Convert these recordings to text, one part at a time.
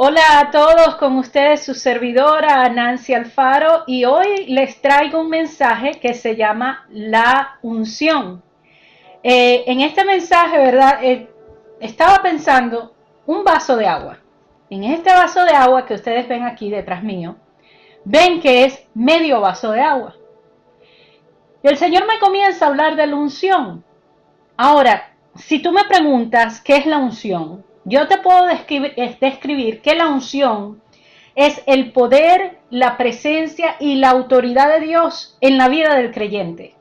Hola a todos, con ustedes su servidora Nancy Alfaro y hoy les traigo un mensaje que se llama la unción. En este mensaje, ¿verdad? Estaba pensando un vaso de agua. En este vaso de agua que ustedes ven aquí detrás mío, ven que es medio vaso de agua. Y el Señor me comienza a hablar de la unción. Ahora, si tú me preguntas qué es la unción, yo te puedo describir que la unción es el poder, la presencia y la autoridad de Dios en la vida del creyente.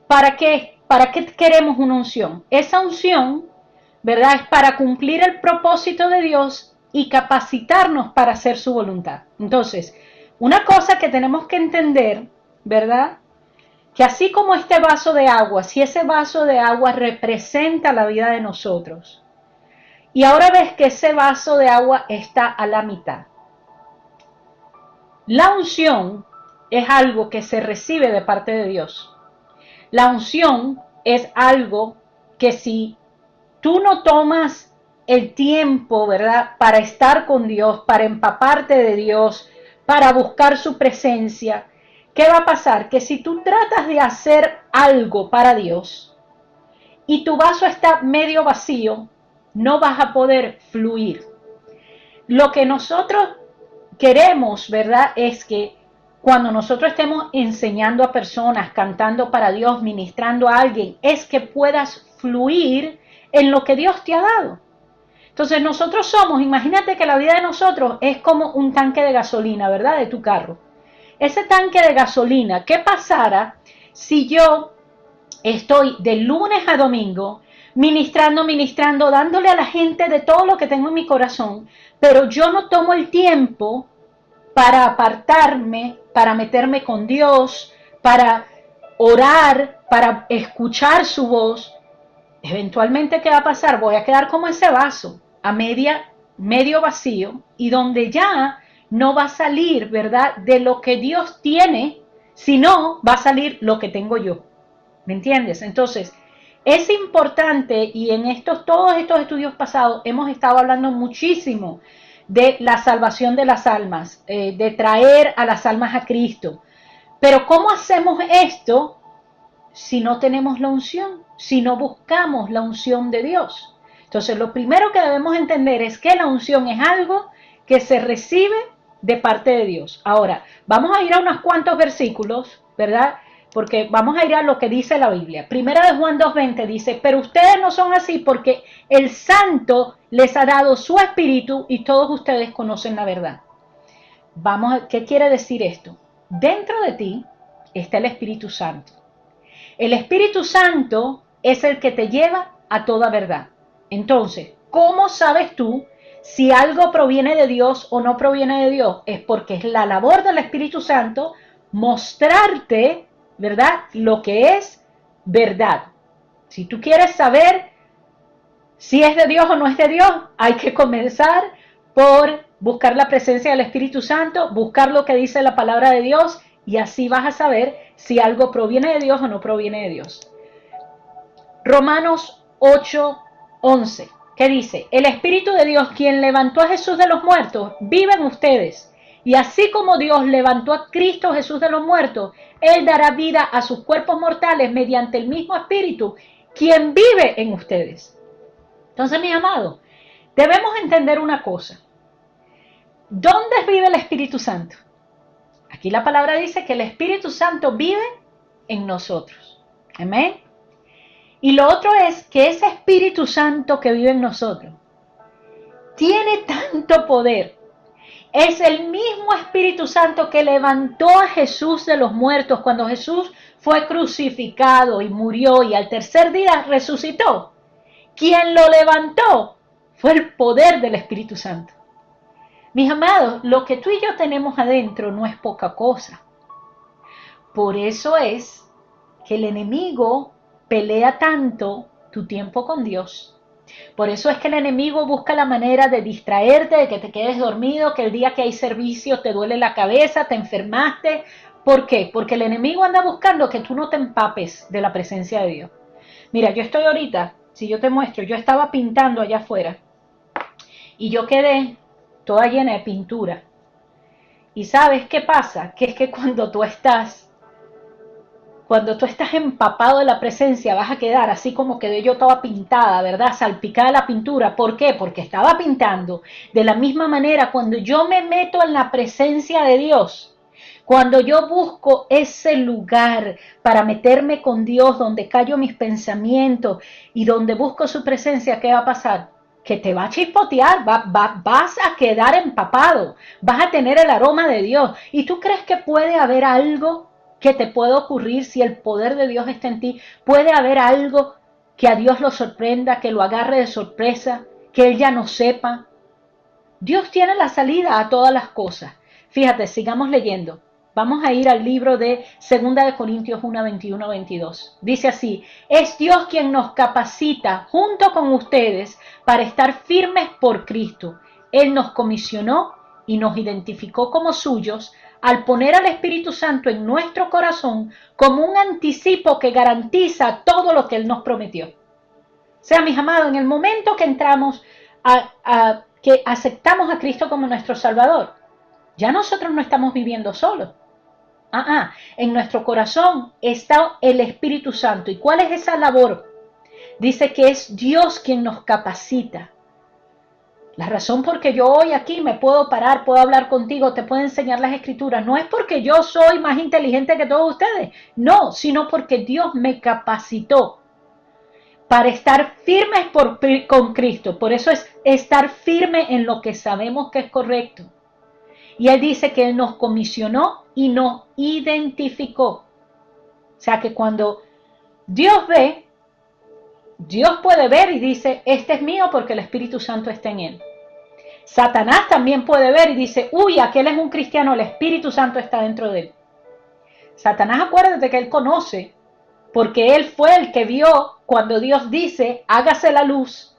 ¿Para qué? ¿Para qué queremos una unción? Esa unción, ¿verdad? Es para cumplir el propósito de Dios y capacitarnos para hacer su voluntad. Entonces, una cosa que tenemos que entender, ¿verdad? Que así como este vaso de agua, si ese vaso de agua representa la vida de nosotros, y ahora ves que ese vaso de agua está a la mitad. La unción es algo que se recibe de parte de Dios. La unción es algo que si tú no tomas el tiempo, ¿verdad?, para estar con Dios, para empaparte de Dios, para buscar su presencia, ¿qué va a pasar? Que si tú tratas de hacer algo para Dios y tu vaso está medio vacío, no vas a poder fluir. Lo que nosotros queremos, ¿verdad?, es que cuando nosotros estemos enseñando a personas, cantando para Dios, ministrando a alguien, es que puedas fluir en lo que Dios te ha dado. Entonces nosotros somos, imagínate que la vida de nosotros es como un tanque de gasolina, ¿verdad?, de tu carro. Ese tanque de gasolina, ¿qué pasara si yo estoy de lunes a domingo ministrando, dándole a la gente de todo lo que tengo en mi corazón, pero yo no tomo el tiempo para apartarme, para meterme con Dios, para orar, para escuchar su voz? Eventualmente, ¿qué va a pasar? Voy a quedar como ese vaso, medio vacío, y donde ya no va a salir, ¿verdad?, de lo que Dios tiene, sino va a salir lo que tengo yo. ¿Me entiendes? Entonces, es importante, y en todos estos estudios pasados hemos estado hablando muchísimo de la salvación de las almas, de traer a las almas a Cristo. Pero ¿cómo hacemos esto si no tenemos la unción? Si no buscamos la unción de Dios. Entonces, lo primero que debemos entender es que la unción es algo que se recibe de parte de Dios. Ahora, vamos a ir a unos cuantos versículos, ¿verdad?, porque vamos a ir a lo que dice la Biblia. Primera de Juan 2:20 dice: pero ustedes no son así, porque el Santo les ha dado su espíritu y todos ustedes conocen la verdad. ¿Qué quiere decir esto? Dentro de ti está el Espíritu Santo. El Espíritu Santo es el que te lleva a toda verdad. Entonces, ¿cómo sabes tú si algo proviene de Dios o no proviene de Dios? Es porque es la labor del Espíritu Santo mostrarte, ¿verdad?, lo que es verdad. Si tú quieres saber si es de Dios o no es de Dios, hay que comenzar por buscar la presencia del Espíritu Santo, buscar lo que dice la palabra de Dios, y así vas a saber si algo proviene de Dios o no proviene de Dios. Romanos 8:11, ¿qué dice? El Espíritu de Dios, quien levantó a Jesús de los muertos, vive en ustedes. Y así como Dios levantó a Cristo Jesús de los muertos, Él dará vida a sus cuerpos mortales mediante el mismo Espíritu, quien vive en ustedes. Entonces, mis amados, debemos entender una cosa. ¿Dónde vive el Espíritu Santo? Aquí la palabra dice que el Espíritu Santo vive en nosotros. Amén. Y lo otro es que ese Espíritu Santo que vive en nosotros tiene tanto poder. Es el mismo Espíritu Santo que levantó a Jesús de los muertos cuando Jesús fue crucificado y murió y al tercer día resucitó. Quien lo levantó fue el poder del Espíritu Santo. Mis amados, lo que tú y yo tenemos adentro no es poca cosa. Por eso es que el enemigo pelea tanto tu tiempo con Dios. Por eso es que el enemigo busca la manera de distraerte, de que te quedes dormido, que el día que hay servicio te duele la cabeza, te enfermaste. ¿Por qué? Porque el enemigo anda buscando que tú no te empapes de la presencia de Dios. Mira, yo estoy ahorita, si yo te muestro, yo estaba pintando allá afuera y yo quedé toda llena de pintura. ¿Y sabes qué pasa? Que es que cuando tú estás empapado de la presencia, vas a quedar así como quedé yo toda pintada, ¿verdad? Salpicada la pintura. ¿Por qué? Porque estaba pintando. De la misma manera, cuando yo me meto en la presencia de Dios, cuando yo busco ese lugar para meterme con Dios, donde callo mis pensamientos y donde busco su presencia, ¿qué va a pasar? Que te va a chispotear, vas a quedar empapado, vas a tener el aroma de Dios. ¿Y tú crees que puede haber algo que te puede ocurrir si el poder de Dios está en ti? ¿Puede haber algo que a Dios lo sorprenda, que lo agarre de sorpresa, que Él ya no sepa? Dios tiene la salida a todas las cosas. Fíjate, sigamos leyendo. Vamos a ir al libro de 2 de Corintios 1, 21, 22. Dice así: es Dios quien nos capacita junto con ustedes para estar firmes por Cristo. Él nos comisionó y nos identificó como suyos al poner al Espíritu Santo en nuestro corazón como un anticipo que garantiza todo lo que Él nos prometió. O sea, mis amados, en el momento que entramos que aceptamos a Cristo como nuestro Salvador, ya nosotros no estamos viviendo solos. En nuestro corazón está el Espíritu Santo. ¿Y cuál es esa labor? Dice que es Dios quien nos capacita. La razón por que yo hoy aquí me puedo parar, puedo hablar contigo, te puedo enseñar las escrituras, no es porque yo soy más inteligente que todos ustedes, no, sino porque Dios me capacitó para estar firmes con Cristo. Por eso es estar firme en lo que sabemos que es correcto. Y Él dice que Él nos comisionó y nos identificó. O sea que cuando Dios ve, Dios puede ver y dice, este es mío porque el Espíritu Santo está en él. Satanás también puede ver y dice, uy, aquel es un cristiano, el Espíritu Santo está dentro de él. Satanás, acuérdate que él conoce, porque él fue el que vio cuando Dios dice, hágase la luz.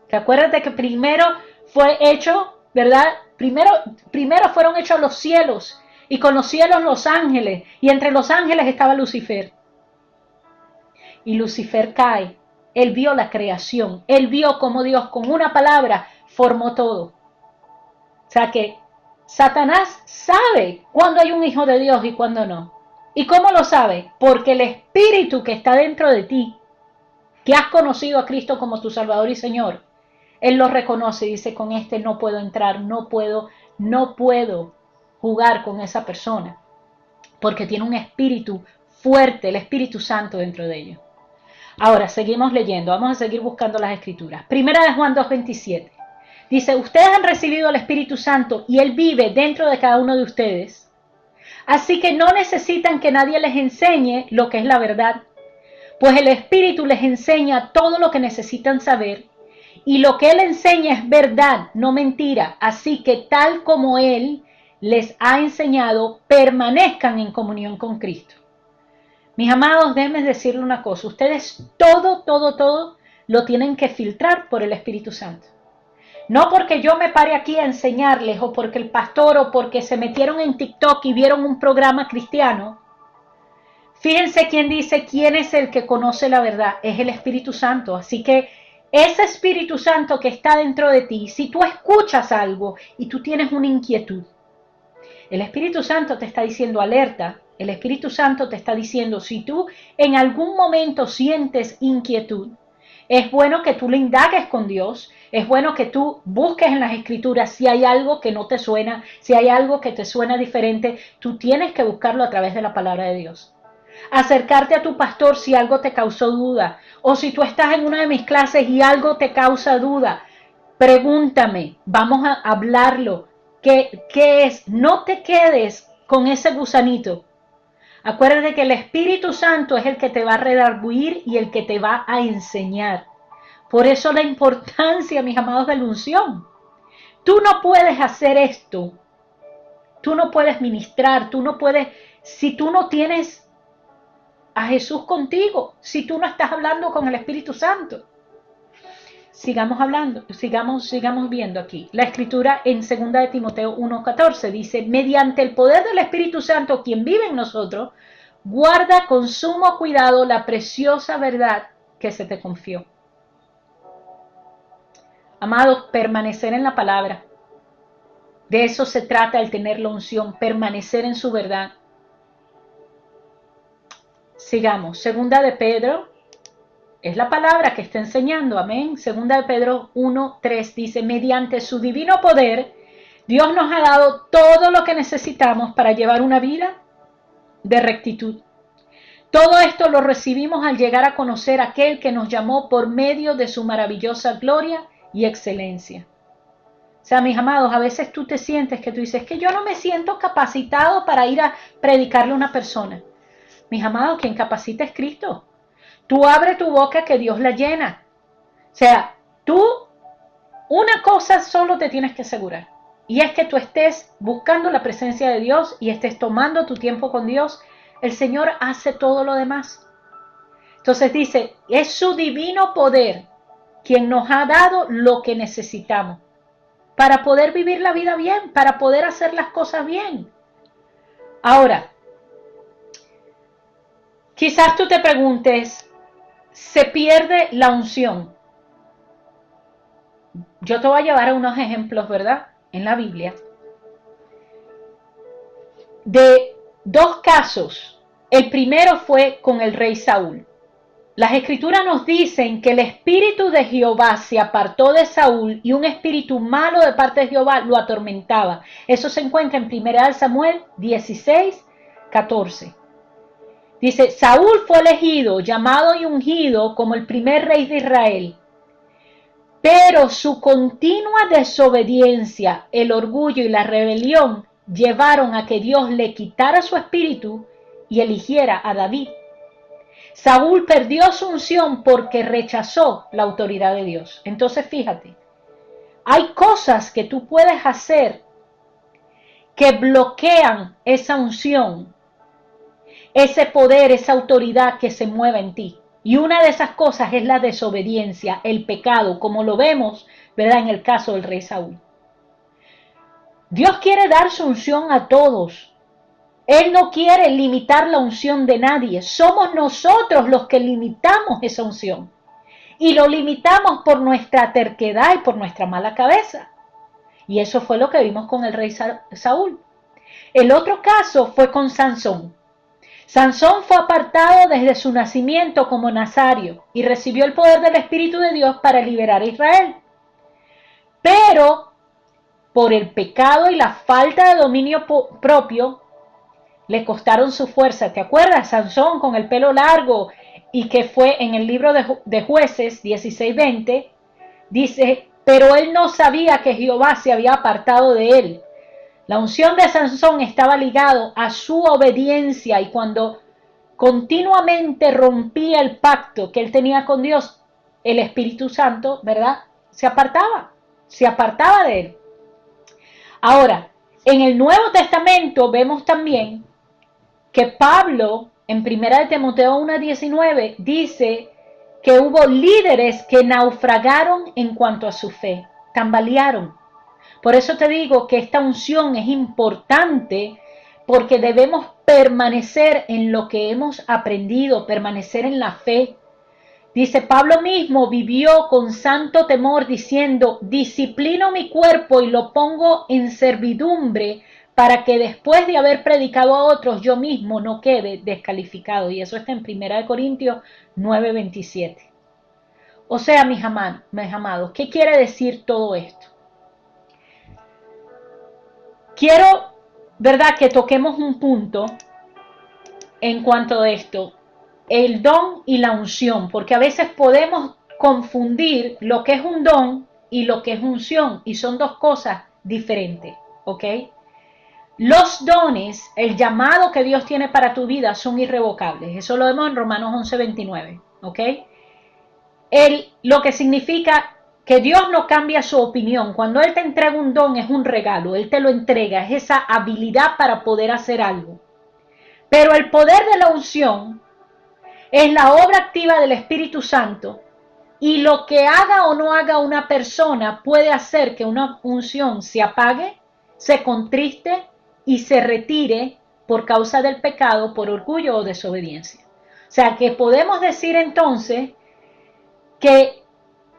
Que acuérdate que primero fue hecho, ¿verdad? Primero fueron hechos los cielos, y con los cielos los ángeles, y entre los ángeles estaba Lucifer. Y Lucifer cae. Él vio la creación, él vio cómo Dios con una palabra formó todo. O sea que Satanás sabe cuándo hay un hijo de Dios y cuándo no. ¿Y cómo lo sabe? Porque el Espíritu que está dentro de ti, que has conocido a Cristo como tu Salvador y Señor, Él lo reconoce y dice, con este no puedo entrar, no puedo jugar con esa persona, porque tiene un espíritu fuerte, el Espíritu Santo dentro de ellos. Ahora, seguimos leyendo, vamos a seguir buscando las escrituras. Primera de Juan 2:27. Dice, ustedes han recibido el Espíritu Santo y Él vive dentro de cada uno de ustedes. Así que no necesitan que nadie les enseñe lo que es la verdad, pues el Espíritu les enseña todo lo que necesitan saber, y lo que Él enseña es verdad, no mentira. Así que tal como Él les ha enseñado, permanezcan en comunión con Cristo. Mis amados, déjenme decirle una cosa, ustedes todo lo tienen que filtrar por el Espíritu Santo. No porque yo me pare aquí a enseñarles, o porque el pastor, o porque se metieron en TikTok y vieron un programa cristiano. Fíjense quién dice quién es el que conoce la verdad, es el Espíritu Santo. Así que ese Espíritu Santo que está dentro de ti, si tú escuchas algo y tú tienes una inquietud, el Espíritu Santo te está diciendo alerta, el Espíritu Santo te está diciendo, si tú en algún momento sientes inquietud, es bueno que tú le indagues con Dios, es bueno que tú busques en las escrituras si hay algo que no te suena, si hay algo que te suena diferente, tú tienes que buscarlo a través de la palabra de Dios. Acercarte a tu pastor si algo te causó duda, o si tú estás en una de mis clases y algo te causa duda, pregúntame, vamos a hablarlo. ¿Qué es? No te quedes con ese gusanito. Acuérdate que el Espíritu Santo es el que te va a redarguir y el que te va a enseñar. Por eso la importancia, mis amados, de la unción. Tú no puedes hacer esto. Tú no puedes ministrar. Tú no puedes, si tú no tienes a Jesús contigo, si tú no estás hablando con el Espíritu Santo. Sigamos hablando, sigamos viendo aquí. La escritura en 2 de Timoteo 1:14 dice, mediante el poder del Espíritu Santo, quien vive en nosotros, guarda con sumo cuidado la preciosa verdad que se te confió. Amados, permanecer en la palabra. De eso se trata el tener la unción, permanecer en su verdad. Sigamos, segunda de Pedro, es la palabra que está enseñando, amén. Segunda de Pedro 1:3 dice, mediante su divino poder, Dios nos ha dado todo lo que necesitamos para llevar una vida de rectitud. Todo esto lo recibimos al llegar a conocer a aquel que nos llamó por medio de su maravillosa gloria y excelencia. O sea, mis amados, a veces tú te sientes que tú dices que yo no me siento capacitado para ir a predicarle a una persona. Mis amados, quien capacita es Cristo. Tú abre tu boca que Dios la llena. O sea, tú una cosa solo te tienes que asegurar. Y es que tú estés buscando la presencia de Dios y estés tomando tu tiempo con Dios. El Señor hace todo lo demás. Entonces dice, es su divino poder quien nos ha dado lo que necesitamos para poder vivir la vida bien, para poder hacer las cosas bien. Ahora, quizás tú te preguntes, ¿se pierde la unción? Yo te voy a llevar a unos ejemplos, ¿verdad? En la Biblia. De dos casos. El primero fue con el rey Saúl. Las escrituras nos dicen que el espíritu de Jehová se apartó de Saúl y un espíritu malo de parte de Jehová lo atormentaba. Eso se encuentra en 1 Samuel 16:14. Dice, Saúl fue elegido, llamado y ungido como el primer rey de Israel. Pero su continua desobediencia, el orgullo y la rebelión llevaron a que Dios le quitara su espíritu y eligiera a David. Saúl perdió su unción porque rechazó la autoridad de Dios. Entonces fíjate, hay cosas que tú puedes hacer que bloquean esa unción, ese poder, esa autoridad que se mueve en ti. Y una de esas cosas es la desobediencia, el pecado, como lo vemos, ¿verdad?, en el caso del rey Saúl. Dios quiere dar su unción a todos. Él no quiere limitar la unción de nadie. Somos nosotros los que limitamos esa unción. Y lo limitamos por nuestra terquedad y por nuestra mala cabeza. Y eso fue lo que vimos con el rey Saúl. El otro caso fue con Sansón. Sansón fue apartado desde su nacimiento como nazario y recibió el poder del Espíritu de Dios para liberar a Israel. Pero por el pecado y la falta de dominio propio, le costaron su fuerza. ¿Te acuerdas? Sansón con el pelo largo y que fue en el libro de Jueces 16:20, dice, pero él no sabía que Jehová se había apartado de él. La unción de Sansón estaba ligado a su obediencia y cuando continuamente rompía el pacto que él tenía con Dios, el Espíritu Santo, ¿verdad?, se apartaba de él. Ahora, en el Nuevo Testamento vemos también que Pablo, en 1 Timoteo 1:19, dice que hubo líderes que naufragaron en cuanto a su fe, tambalearon. Por eso te digo que esta unción es importante porque debemos permanecer en lo que hemos aprendido, permanecer en la fe. Dice, Pablo mismo vivió con santo temor diciendo, disciplino mi cuerpo y lo pongo en servidumbre para que después de haber predicado a otros yo mismo no quede descalificado. Y eso está en 1 Corintios 9:27. O sea, mis amados, ¿qué quiere decir todo esto? Quiero, ¿verdad?, que toquemos un punto en cuanto a esto, el don y la unción, porque a veces podemos confundir lo que es un don y lo que es unción, y son dos cosas diferentes, ¿ok? Los dones, el llamado que Dios tiene para tu vida son irrevocables, eso lo vemos en Romanos 11:29, ¿ok? Lo que significa que Dios no cambia su opinión. Cuando Él te entrega un don es un regalo, Él te lo entrega, es esa habilidad para poder hacer algo. Pero el poder de la unción es la obra activa del Espíritu Santo y lo que haga o no haga una persona puede hacer que una unción se apague, se contriste y se retire por causa del pecado, por orgullo o desobediencia. O sea que podemos decir entonces que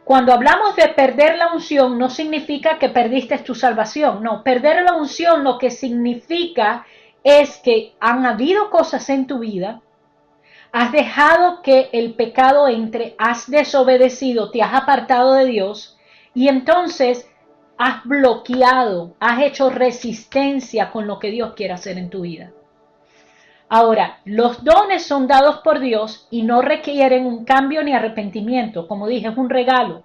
cuando hablamos de perder la unción, no significa que perdiste tu salvación. No, perder la unción lo que significa es que han habido cosas en tu vida, has dejado que el pecado entre, has desobedecido, te has apartado de Dios y entonces has bloqueado, has hecho resistencia con lo que Dios quiere hacer en tu vida. Ahora, los dones son dados por Dios y no requieren un cambio ni arrepentimiento. Como dije, es un regalo.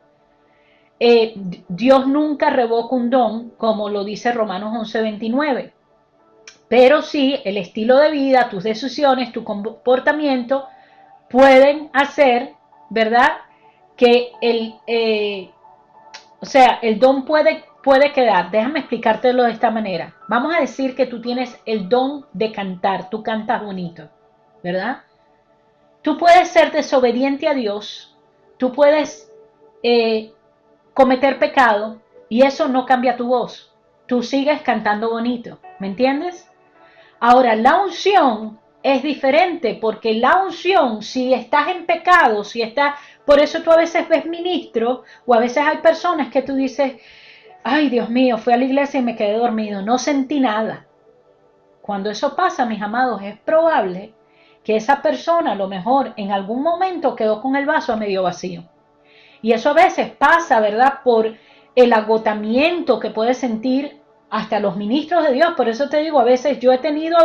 Dios nunca revoca un don, como lo dice Romanos 11:29. Pero sí, el estilo de vida, tus decisiones, tu comportamiento pueden hacer, ¿verdad? Que el don puede quedar. Déjame explicártelo de esta manera. Vamos a decir que tú tienes el don de cantar, tú cantas bonito, ¿verdad? Tú puedes ser desobediente a Dios, tú puedes cometer pecado y eso no cambia tu voz. Tú sigues cantando bonito, ¿me entiendes? Ahora, la unción es diferente porque la unción, si estás en pecado, si estás, por eso tú a veces ves ministros o a veces hay personas que tú dices, ay Dios mío, fui a la iglesia y me quedé dormido, no sentí nada. Cuando eso pasa, mis amados, es probable que esa persona a lo mejor en algún momento quedó con el vaso a medio vacío. Y eso a veces pasa, ¿verdad? Por el agotamiento que puede sentir hasta los ministros de Dios. Por eso te digo, a veces yo he tenido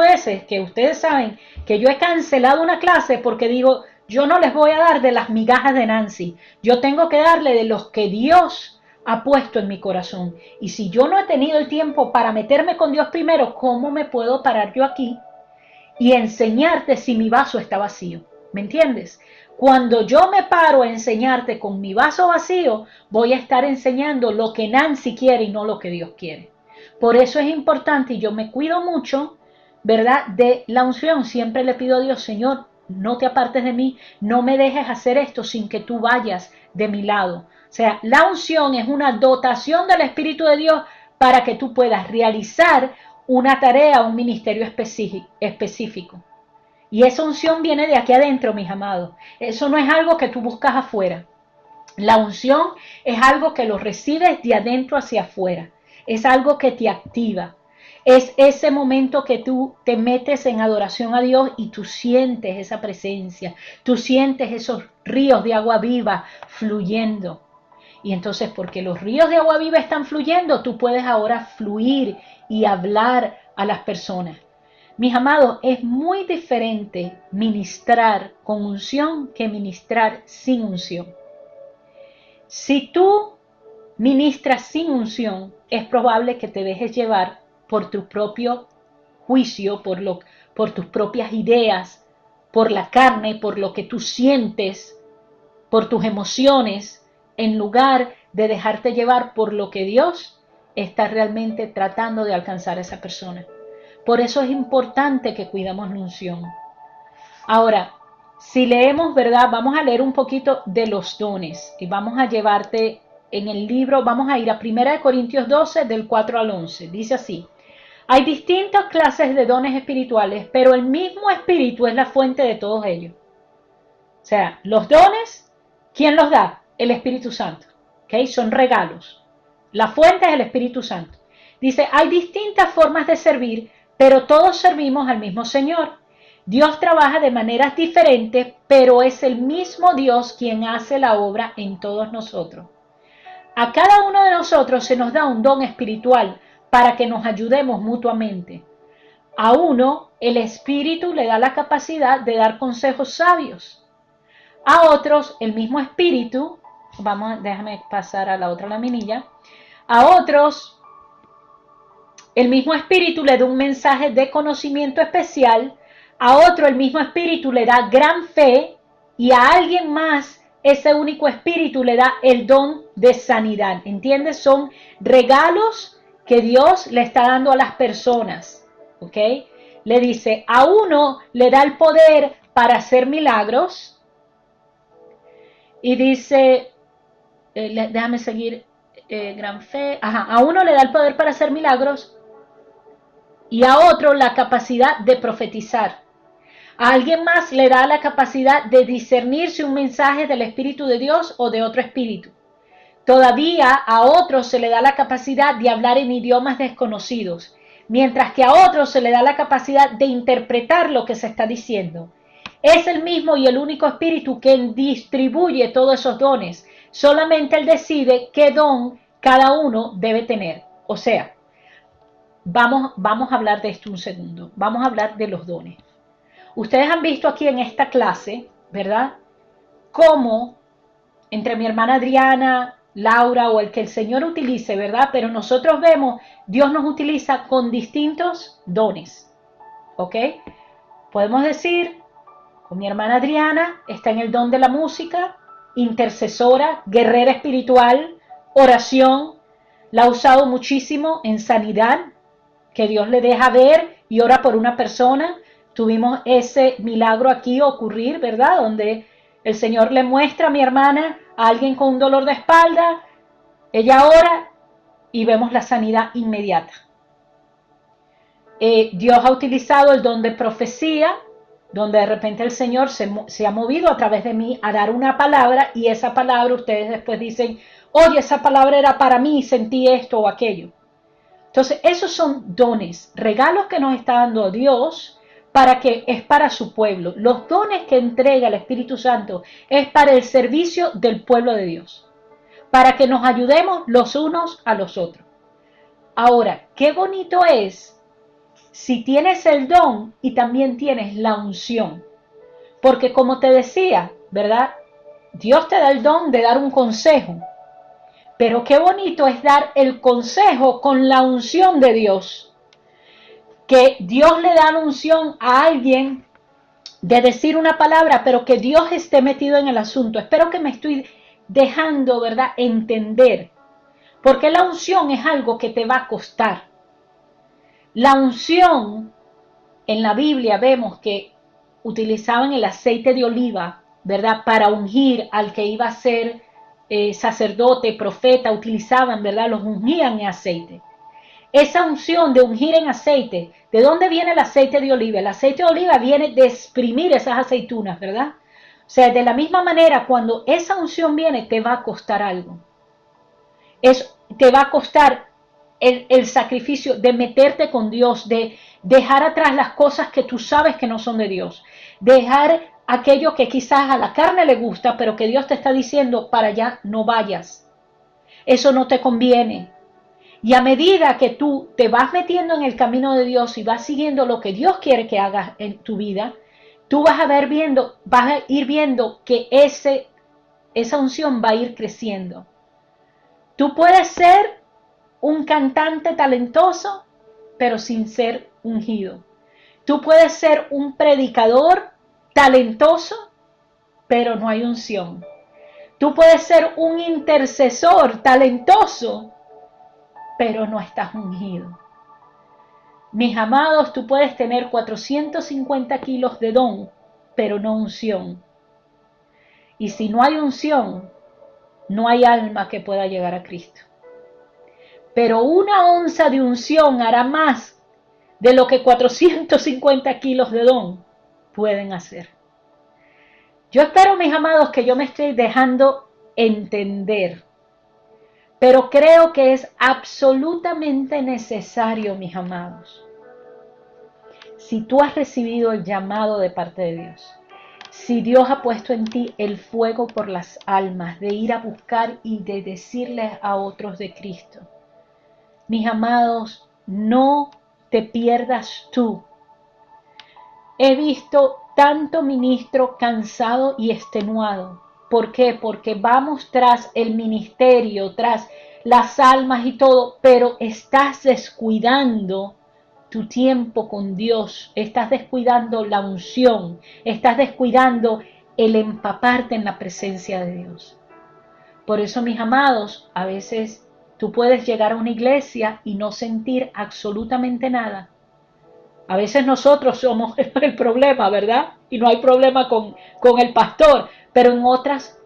que ustedes saben que yo he cancelado una clase porque digo, yo no les voy a dar de las migajas de Nancy. Yo tengo que darle de los que Dios ha puesto en mi corazón. Y si yo no he tenido el tiempo para meterme con Dios primero, ¿cómo me puedo parar yo aquí y enseñarte si mi vaso está vacío? ¿Me entiendes? Cuando yo me paro a enseñarte con mi vaso vacío, voy a estar enseñando lo que Nancy quiere y no lo que Dios quiere. Por eso es importante y yo me cuido mucho, ¿verdad? De la unción. Siempre le pido a Dios, Señor, no te apartes de mí, no me dejes hacer esto sin que tú vayas de mi lado. O sea, la unción es una dotación del Espíritu de Dios para que tú puedas realizar una tarea, un ministerio específico. Y esa unción viene de aquí adentro, mis amados. Eso no es algo que tú buscas afuera. La unción es algo que lo recibes de adentro hacia afuera. Es algo que te activa. Es ese momento que tú te metes en adoración a Dios y tú sientes esa presencia. Tú sientes esos ríos de agua viva fluyendo. Y entonces, porque los ríos de agua viva están fluyendo, tú puedes ahora fluir y hablar a las personas. Mis amados, es muy diferente ministrar con unción que ministrar sin unción. Si tú ministras sin unción, es probable que te dejes llevar por tu propio juicio, por tus propias ideas, por la carne, por lo que tú sientes, por tus emociones, en lugar de dejarte llevar por lo que Dios está realmente tratando de alcanzar a esa persona. Por eso es importante que cuidemos la unción. Ahora, si leemos, ¿verdad? Vamos a leer un poquito de los dones y vamos a llevarte en el libro, vamos a ir a 1 Corintios 12 del 4 al 11. Dice así, hay distintas clases de dones espirituales, pero el mismo Espíritu es la fuente de todos ellos. O sea, los dones, ¿quién los da? El Espíritu Santo. ¿Okay? Son regalos. La fuente es el Espíritu Santo. Dice, hay distintas formas de servir, pero todos servimos al mismo Señor. Dios trabaja de maneras diferentes, pero es el mismo Dios quien hace la obra en todos nosotros. A cada uno de nosotros se nos da un don espiritual para que nos ayudemos mutuamente. A uno, el Espíritu le da la capacidad de dar consejos sabios. A otros, el mismo Espíritu, déjame pasar a la otra laminilla. A otros, el mismo Espíritu le da un mensaje de conocimiento especial. A otro, el mismo Espíritu le da gran fe. Y a alguien más, ese único Espíritu le da el don de sanidad. ¿Entiendes? Son regalos que Dios le está dando a las personas. ¿Ok? Le dice, a uno le da el poder para hacer milagros. Y dice, déjame seguir, gran fe. A uno le da el poder para hacer milagros y a otro la capacidad de profetizar. A alguien más le da la capacidad de discernir si un mensaje del Espíritu de Dios o de otro espíritu. Todavía a otros se le da la capacidad de hablar en idiomas desconocidos, mientras que a otros se le da la capacidad de interpretar lo que se está diciendo. Es el mismo y el único Espíritu quien distribuye todos esos dones. Solamente Él decide qué don cada uno debe tener. O sea, vamos a hablar de esto un segundo. Vamos a hablar de los dones. Ustedes han visto aquí en esta clase, ¿verdad?, cómo entre mi hermana Adriana, Laura o el que el Señor utilice, ¿verdad? Pero nosotros vemos, Dios nos utiliza con distintos dones, ¿ok? Podemos decir, con mi hermana Adriana está en el don de la música, intercesora, guerrera espiritual, oración, la ha usado muchísimo en sanidad, que Dios le deja ver y ora por una persona. Tuvimos ese milagro aquí ocurrir, ¿verdad? Donde el Señor le muestra a mi hermana a alguien con un dolor de espalda, ella ora y vemos la sanidad inmediata. Dios ha utilizado el don de profecía, donde de repente el Señor se ha movido a través de mí a dar una palabra y esa palabra ustedes después dicen, oye, esa palabra era para mí, sentí esto o aquello. Entonces, esos son dones, regalos que nos está dando Dios para que es para su pueblo. Los dones que entrega el Espíritu Santo es para el servicio del pueblo de Dios, para que nos ayudemos los unos a los otros. Ahora, qué bonito es si tienes el don y también tienes la unción, porque como te decía, ¿verdad? Dios te da el don de dar un consejo, pero qué bonito es dar el consejo con la unción de Dios. Que Dios le da la unción a alguien de decir una palabra, pero que Dios esté metido en el asunto. Espero que me estoy dejando, ¿verdad?, entender. Porque la unción es algo que te va a costar. La unción, en la Biblia vemos que utilizaban el aceite de oliva, ¿verdad?, para ungir al que iba a ser sacerdote, profeta, utilizaban, ¿verdad?, los ungían en aceite. Esa unción de ungir en aceite, ¿de dónde viene el aceite de oliva? El aceite de oliva viene de exprimir esas aceitunas, ¿verdad? O sea, de la misma manera, cuando esa unción viene, te va a costar algo. Te va a costar el sacrificio de meterte con Dios, de dejar atrás las cosas que tú sabes que no son de Dios, dejar aquello que quizás a la carne le gusta, pero que Dios te está diciendo, para allá no vayas, eso no te conviene. Y a medida que tú te vas metiendo en el camino de Dios y vas siguiendo lo que Dios quiere que hagas en tu vida, tú vas a ir viendo que esa unción va a ir creciendo. Tú puedes ser un cantante talentoso, pero sin ser ungido. Tú puedes ser un predicador talentoso, pero no hay unción. Tú puedes ser un intercesor talentoso, pero no estás ungido. Mis amados, tú puedes tener 450 kilos de don, pero no unción. Y si no hay unción, no hay alma que pueda llegar a Cristo. Pero una onza de unción hará más de lo que 450 kilos de don pueden hacer. Yo espero, mis amados, que yo me estoy dejando entender. Pero creo que es absolutamente necesario, mis amados. Si tú has recibido el llamado de parte de Dios, si Dios ha puesto en ti el fuego por las almas, de ir a buscar y de decirles a otros de Cristo, mis amados, no te pierdas tú. He visto tanto ministro cansado y extenuado. ¿Por qué? Porque vamos tras el ministerio, tras las almas y todo, pero estás descuidando tu tiempo con Dios, estás descuidando la unción, estás descuidando el empaparte en la presencia de Dios. Por eso, mis amados, a veces tú puedes llegar a una iglesia y no sentir absolutamente nada. A veces nosotros somos el problema, ¿verdad? Y no hay problema con el pastor, pero en otras,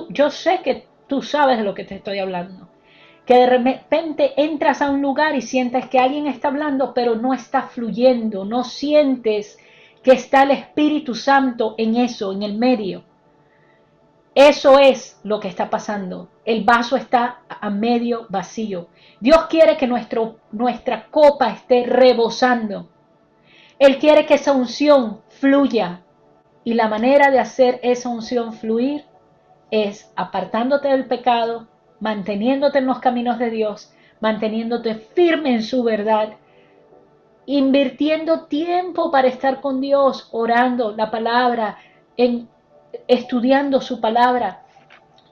yo sé que tú sabes de lo que te estoy hablando. Que de repente entras a un lugar y sientes que alguien está hablando, pero no está fluyendo, no sientes que está el Espíritu Santo en eso, en el medio. Eso es lo que está pasando. El vaso está a medio vacío. Dios quiere que nuestra copa esté rebosando. Él quiere que esa unción fluya. Y la manera de hacer esa unción fluir es apartándote del pecado, manteniéndote en los caminos de Dios, manteniéndote firme en su verdad, invirtiendo tiempo para estar con Dios, orando la palabra, en, estudiando su palabra.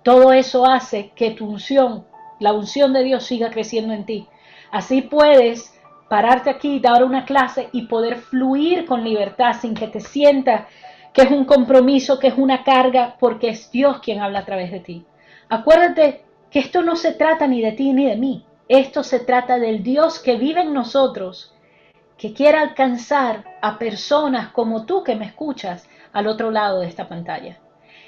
Todo eso hace que tu unción, la unción de Dios, siga creciendo en ti. Así puedes pararte aquí, dar una clase y poder fluir con libertad sin que te sientas que es un compromiso, que es una carga, porque es Dios quien habla a través de ti. Acuérdate que esto no se trata ni de ti ni de mí. Esto se trata del Dios que vive en nosotros, que quiere alcanzar a personas como tú que me escuchas al otro lado de esta pantalla.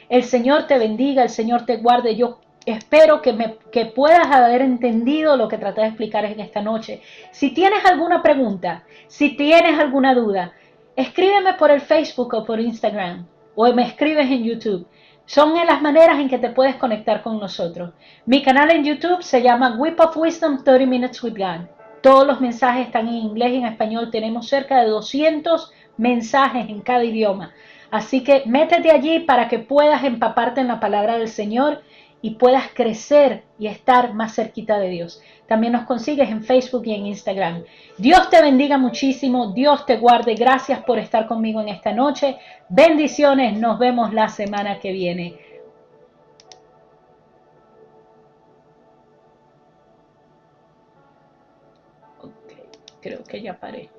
El Señor te bendiga, el Señor te guarde. Yo espero que puedas haber entendido lo que traté de explicar en esta noche. Si tienes alguna pregunta, si tienes alguna duda, escríbeme por el Facebook o por Instagram o me escribes en YouTube. Son las maneras en que te puedes conectar con nosotros. Mi canal en YouTube se llama Whip of Wisdom 30 Minutes with God. Todos los mensajes están en inglés y en español. Tenemos cerca de 200 mensajes en cada idioma. Así que métete allí para que puedas empaparte en la palabra del Señor y puedas crecer y estar más cerquita de Dios. También nos consigues en Facebook y en Instagram. Dios te bendiga muchísimo, Dios te guarde. Gracias por estar conmigo en esta noche. Bendiciones, nos vemos la semana que viene. Okay, creo que ya paré.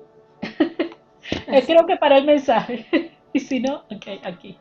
Creo que paré el mensaje. Y si no, ok, aquí.